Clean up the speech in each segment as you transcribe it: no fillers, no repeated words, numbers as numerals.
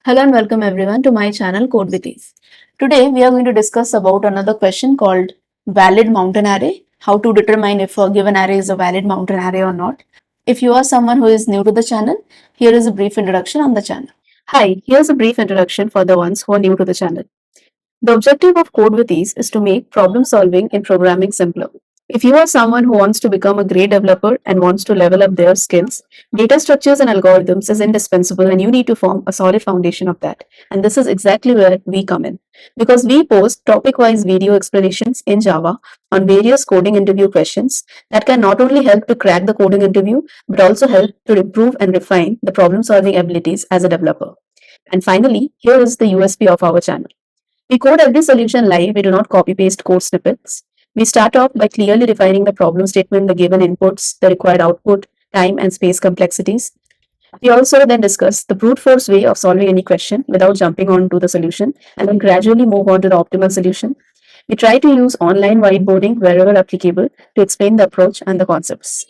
Hello and welcome everyone to my channel Code with Ease. Today we are going to discuss about another question called valid mountain array, how to determine if a given array is a valid mountain array or not. If you are someone who is new to the channel, here is a brief introduction on the channel. Hi, here's a brief introduction for the ones who are new to the channel. The objective of Code with Ease is to make problem solving in programming simpler. If you are someone who wants to become a great developer and wants to level up their skills, data structures and algorithms is indispensable and you need to form a solid foundation of that. And this is exactly where we come in. Because we post topic wise video explanations in Java on various coding interview questions that can not only help to crack the coding interview, but also help to improve and refine the problem solving abilities as a developer. And finally, here is the USP of our channel. We code every solution live, we do not copy paste code snippets. We start off by clearly defining the problem statement, the given inputs, the required output, time and space complexities. We also then discuss the brute force way of solving any question without jumping on to the solution and then gradually move on to the optimal solution. We try to use online whiteboarding wherever applicable to explain the approach and the concepts.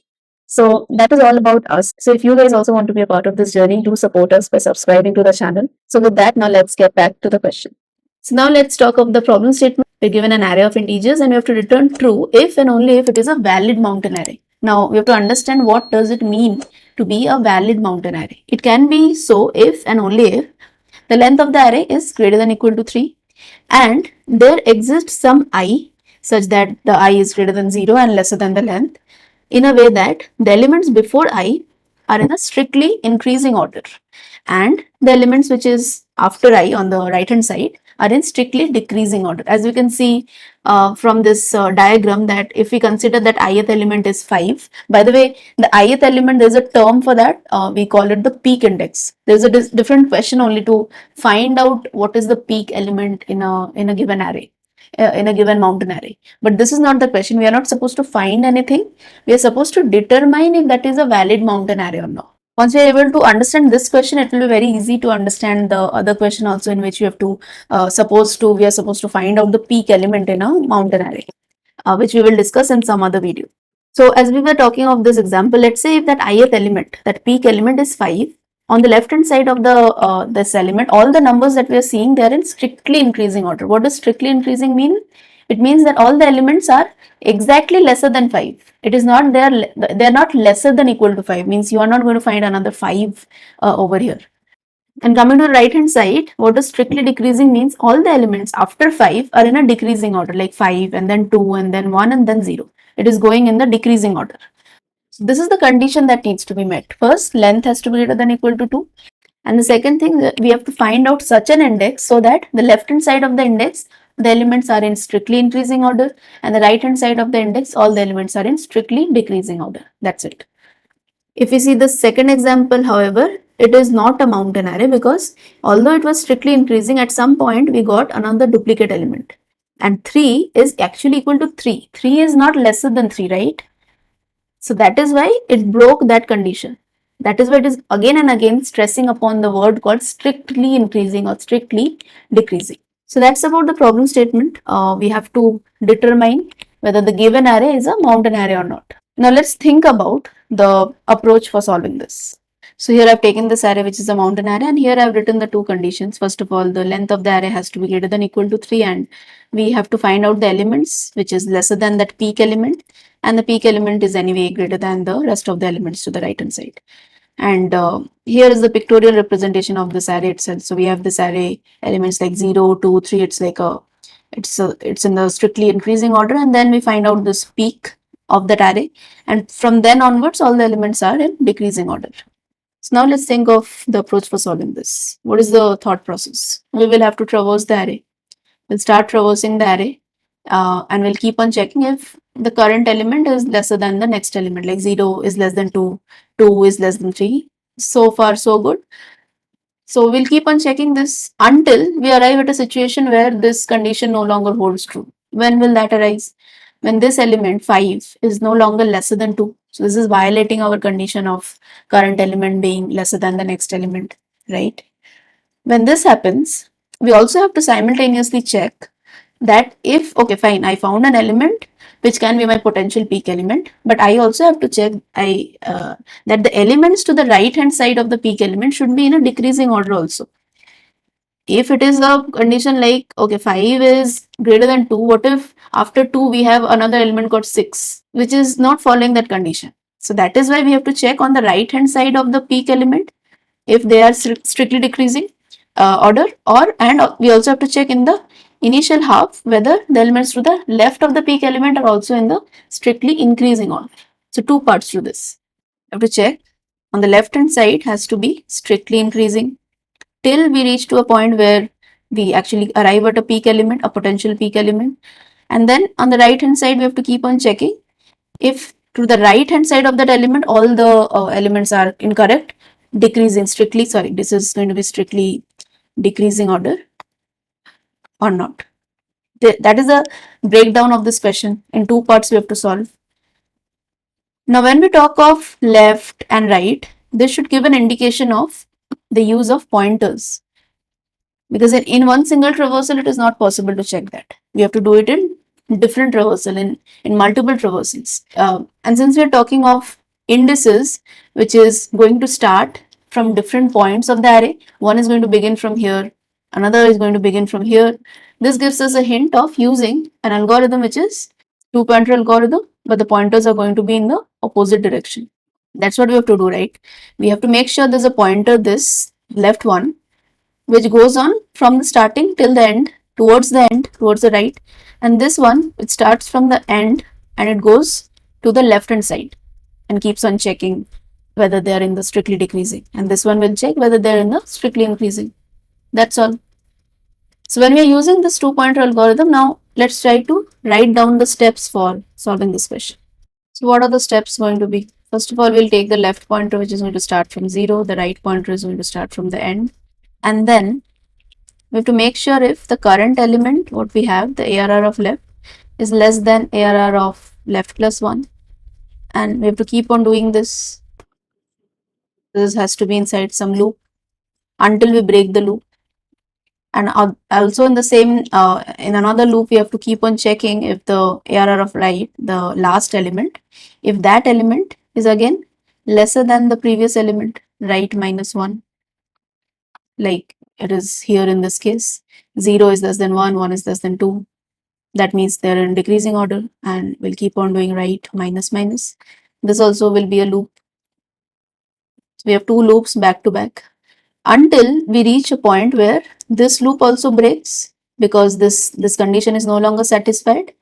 So that is all about us. So if you guys also want to be a part of this journey, do support us by subscribing to the channel. So with that, now let's get back to the question. So now let's talk of the problem statement. We're given an array of integers and we have to return true if and only if it is a valid mountain array. Now we have to understand what does it mean to be a valid mountain array. It can be so if and only if the length of the array is greater than or equal to 3 and there exists some I such that the I is greater than 0 and lesser than the length in a way that the elements before I are in a strictly increasing order and the elements which is after I on the right hand side are in strictly decreasing order. As you can see from this diagram, that if we consider that ith element is 5, by the way, the ith element, there's a term for that, we call it the peak index. There's a different question only to find out what is the peak element in a given array. In a given mountain array. But this is not the question. We are not supposed to find anything. We are supposed to determine if that is a valid mountain array or not. Once we are able to understand this question, it will be very easy to understand the other question also, in which you have to we are supposed to find out the peak element in a mountain array, which we will discuss in some other video. So as we were talking of this example, let's say if that ith element, that peak element is 5, on the left hand side of the this element, all the numbers that we are seeing, they are in strictly increasing order. What does strictly increasing mean? It means that all the elements are exactly lesser than 5. It is not they are not lesser than or equal to 5, means you are not going to find another 5 over here. And coming to the right hand side, what is strictly decreasing means all the elements after 5 are in a decreasing order, like 5 and then 2 and then 1 and then 0. It is going in the decreasing order. So this is the condition that needs to be met. First, length has to be greater than or equal to 2. And the second thing, we have to find out such an index so that the left hand side of the index, the elements are in strictly increasing order, and the right hand side of the index, all the elements are in strictly decreasing order. That's it. If we see the second example, however, it is not a mountain array because although it was strictly increasing, at some point we got another duplicate element. And 3 is actually equal to 3. 3 is not lesser than 3, right? So that is why it broke that condition. That is why it is again and again stressing upon the word called strictly increasing or strictly decreasing. So that's about the problem statement. We have to determine whether the given array is a mountain array or not. Now let's think about the approach for solving this. So here I've taken this array which is a mountain array, and here I've written the two conditions. First of all, the length of the array has to be greater than or equal to 3, and we have to find out the elements which is lesser than that peak element, and the peak element is anyway greater than the rest of the elements to the right hand side. And here is the pictorial representation of this array itself. So we have this array elements like 0, 2, 3. It's like it's in the strictly increasing order, and then we find out this peak of that array, and from then onwards all the elements are in decreasing order. So now let's think of the approach for solving this. What is the thought process? We will have to traverse the array. We'll start traversing the array and we'll keep on checking if the current element is lesser than the next element, like 0 is less than 2, 2 is less than 3. So far so good. So we'll keep on checking this until we arrive at a situation where this condition no longer holds true. When will that arise? When this element 5 is no longer lesser than 2. So this is violating our condition of current element being lesser than the next element, right? When this happens, we also have to simultaneously check that if, okay, fine, I found an element which can be my potential peak element, but I also have to check that the elements to the right hand side of the peak element should be in a decreasing order also. If it is a condition like, okay, 5 is greater than 2, what if after 2 we have another element called 6, which is not following that condition? So that is why we have to check on the right hand side of the peak element if they are strictly decreasing order, and we also have to check in the initial half whether the elements to the left of the peak element are also in the strictly increasing order. So two parts to this. You have to check on the left hand side has to be strictly increasing till we reach to a point where we actually arrive at a peak element, a potential peak element. And then on the right hand side, we have to keep on checking if to the right hand side of that element, all the elements are incorrect, decreasing strictly, sorry, this is going to be strictly decreasing order or not. That is a breakdown of this question. In two parts we have to solve. Now when we talk of left and right, this should give an indication of the use of pointers, because in one single traversal it is not possible to check that. We have to do it in different traversal, in multiple traversals. And since we are talking of indices which is going to start from different points of the array, one is going to begin from here, another is going to begin from here. This gives us a hint of using an algorithm which is two pointer algorithm, but the pointers are going to be in the opposite direction. That's what we have to do, right? We have to make sure there's a pointer, this left one, which goes on from the starting till the end, towards the right, and this one, it starts from the end and it goes to the left hand side and keeps on checking whether they are in the strictly decreasing, and this one will check whether they are in the strictly increasing. That's all. So when we are using this two pointer algorithm, now let's try to write down the steps for solving this question. So what are the steps going to be? First of all, we'll take the left pointer, which is going to start from 0, the right pointer is going to start from the end, and then we have to make sure if the current element, what we have, the ARR of left, is less than ARR of left plus 1. And we have to keep on doing this. This has to be inside some loop until we break the loop. And also in the same, in another loop, we have to keep on checking if the ARR of right, the last element, if that element is again lesser than the previous element, right minus 1. Like it is here in this case, 0 is less than 1, 1 is less than 2. That means they're in decreasing order, and we'll keep on doing right minus minus. This also will be a loop. So we have two loops back to back until we reach a point where this loop also breaks because this condition is no longer satisfied,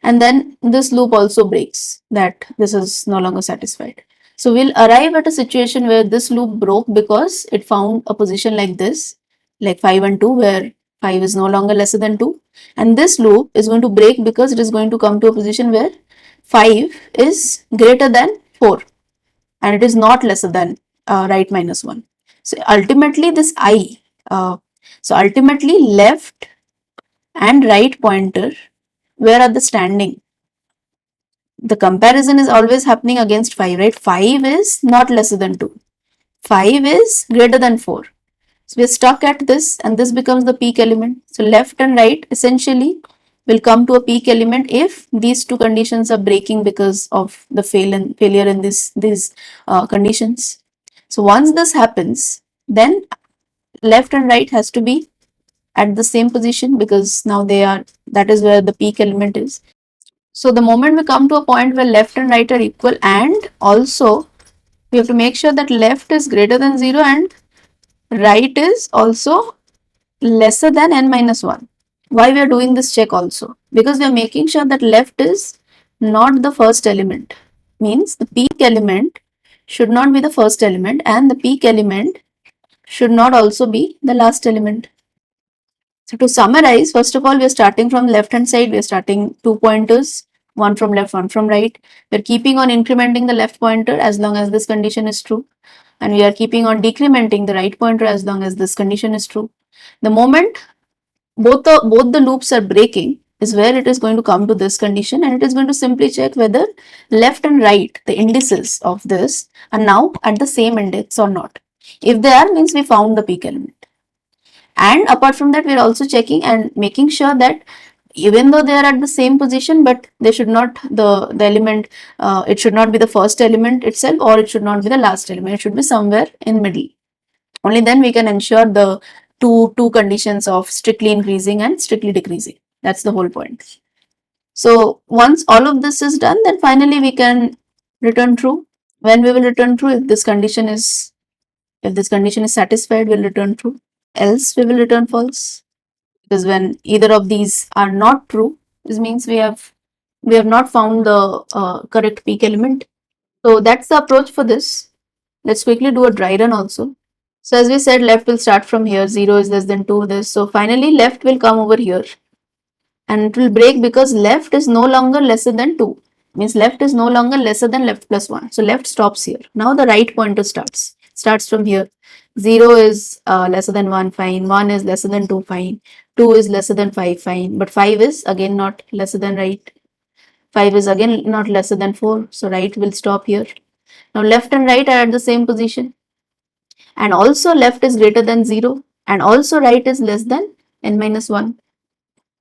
and then this loop also breaks that this is no longer satisfied. So we'll arrive at a situation where this loop broke because it found a position like this, like 5 and 2, where 5 is no longer lesser than 2, and this loop is going to break because it is going to come to a position where 5 is greater than 4 and it is not lesser than right minus 1. So ultimately this so ultimately left and right pointer, where are the standing? The comparison is always happening against 5, right? 5 is not lesser than 2. 5 is greater than 4. So we are stuck at this, and this becomes the peak element. So left and right essentially will come to a peak element if these two conditions are breaking because of the failure in these conditions. So once this happens, then left and right has to be at the same position because now that is where the peak element is. So the moment we come to a point where left and right are equal, and also we have to make sure that left is greater than 0 and right is also lesser than n minus 1. Why we are doing this check also? Because we are making sure that left is not the first element. Means the peak element should not be the first element, and the peak element should not also be the last element. So to summarize, first of all, we are starting from left hand side. We are starting two pointers, one from left, one from right. We are keeping on incrementing the left pointer as long as this condition is true, and we are keeping on decrementing the right pointer as long as this condition is true. The moment both the loops are breaking is where it is going to come to this condition, and it is going to simply check whether left and right, the indices of this, are now at the same index or not. If they are, means we found the peak element. And apart from that, we are also checking and making sure that even though they are at the same position, but they should not, the element, it should not be the first element itself, or it should not be the last element. It should be somewhere in middle. Only then we can ensure the two conditions of strictly increasing and strictly decreasing. That's the whole point. So once all of this is done, then finally we can return true. When we will return true, if this condition is satisfied, we'll return true. Else we will return false. Because when either of these are not true, this means we have not found the correct peak element. So that's the approach for this. Let's quickly do a dry run also. So as we said, left will start from here, 0 is less than 2 this. So finally left will come over here and it will break because left is no longer lesser than 2. Means left is no longer lesser than left plus 1. So left stops here. Now the right pointer starts from here. 0 is lesser than 1, fine. 1 is lesser than 2, fine. 2 is lesser than 5, fine. But 5 is again not lesser than right. 5 is again not lesser than 4. So right will stop here. Now left and right are at the same position. And also left is greater than 0. And also right is less than n minus 1.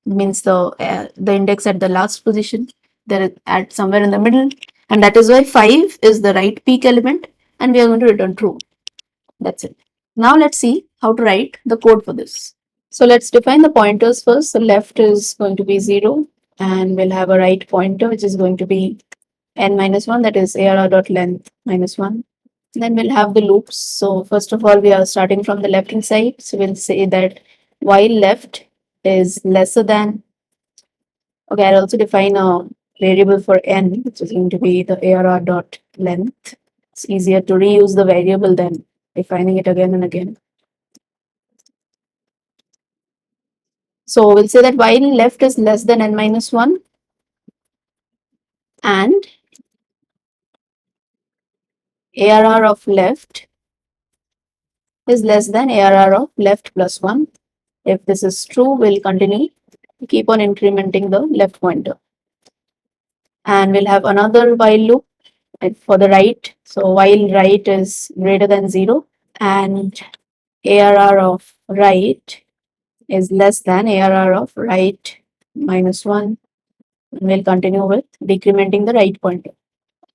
Means the index at the last position. They're at somewhere in the middle. And that is why 5 is the right peak element. And we are going to return true. That's it. Now let's see how to write the code for this. So let's define the pointers first. The left is going to be 0 and we'll have a right pointer which is going to be n minus 1, that is arr.length minus 1. Then we'll have the loops. So first of all, we are starting from the left hand side. So we'll say that while left is lesser than, okay, I'll also define a variable for n, which is going to be the arr.length. It's easier to reuse the variable than defining it again and again. So we'll say that while left is less than n minus 1 and arr of left is less than arr of left plus 1. If this is true, we'll continue to keep on incrementing the left pointer. And we'll have another while loop for the right. So while right is greater than 0 and arr of right is less than arr of right minus 1. And we'll continue with decrementing the right pointer.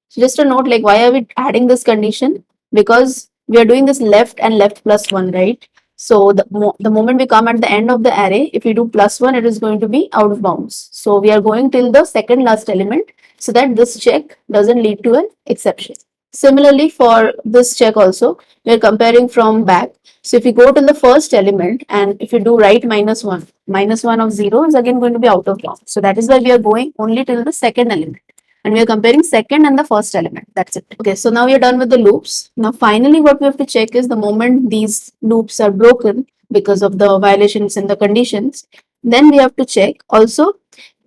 So just a note, like why are we adding this condition? Because we are doing this left and left plus 1, right? So the moment we come at the end of the array, if we do plus 1, it is going to be out of bounds. So we are going till the second last element so that this check doesn't lead to an exception. Similarly, for this check also, we are comparing from back. So if you go to the first element and if you do right minus 1 of 0 is again going to be out of bounds. So that is why we are going only till the second element. And we are comparing second and the first element. That's it. Okay, so now we are done with the loops. Now finally what we have to check is the moment these loops are broken because of the violations in the conditions, then we have to check also,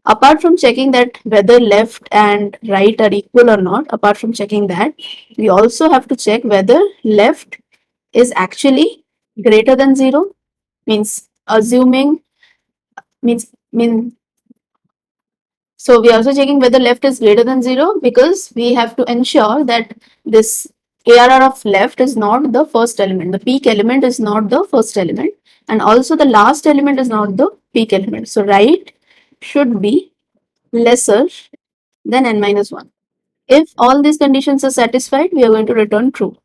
apart from checking that whether left and right are equal or not, apart from checking that, we also have to check whether left is actually greater than 0, means assuming, so we are also checking whether left is greater than 0 because we have to ensure that this ARR of left is not the first element. The peak element is not the first element and also the last element is not the peak element. So right should be lesser than n minus 1. If all these conditions are satisfied, we are going to return true.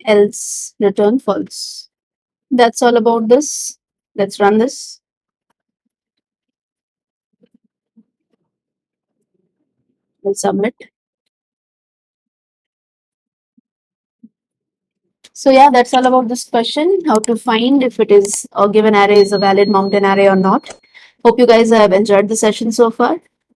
Else return false. That's all about this. Let's run this. We'll submit. So yeah, that's all about this question, how to find if it is a given array is a valid mountain array or not. Hope you guys have enjoyed the session so far.